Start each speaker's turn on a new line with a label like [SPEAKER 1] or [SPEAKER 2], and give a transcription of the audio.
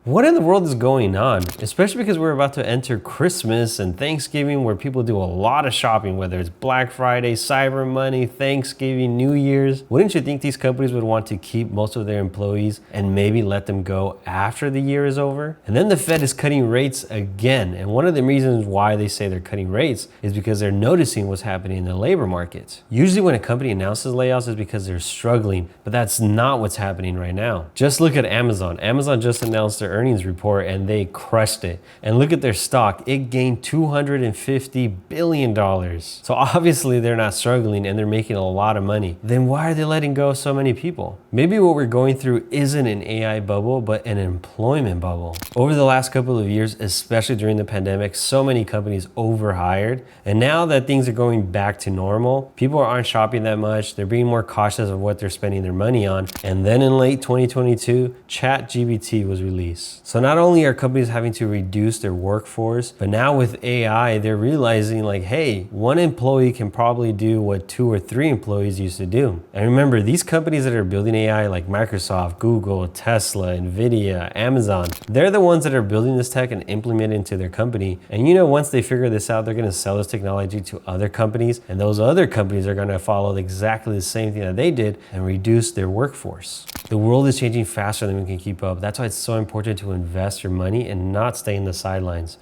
[SPEAKER 1] What in the world is going on? Especially because we're about to enter Christmas and Thanksgiving where people do a lot of shopping, whether it's Black Friday, Cyber Monday, Thanksgiving, New Year's. Wouldn't you think these companies would want to keep most of their employees and maybe let them go after the year is over? And then the Fed is cutting rates again. And one of the reasons why they say they're cutting rates is because they're noticing what's happening in the labor market. Usually when a company announces layoffs is because they're struggling, but that's not what's happening right now. Just look at Amazon. Amazon just announced their earnings report and they crushed it. And look at their stock, it gained $250 billion. So obviously they're not struggling and they're making a lot of money. Then why are they letting go of so many people? Maybe what we're going through isn't an AI bubble, but an employment bubble. Over the last couple of years, especially during the pandemic, so many companies overhired. And now that things are going back to normal, people aren't shopping that much. They're being more cautious of what they're spending their money on. And then in late 2022, ChatGPT was released. So not only are companies having to reduce their workforce, but now with AI, they're realizing like, hey, one employee can probably do what 2 or 3 employees used to do. And remember, these companies that are building AI like Microsoft, Google, Tesla, Nvidia, Amazon, they're the ones that are building this tech and implement it into their company. And you know, once they figure this out, they're gonna sell this technology to other companies, and those other companies are gonna follow exactly the same thing that they did and reduce their workforce. The world is changing faster than we can keep up. That's why it's so important to invest your money and not stay in the sidelines.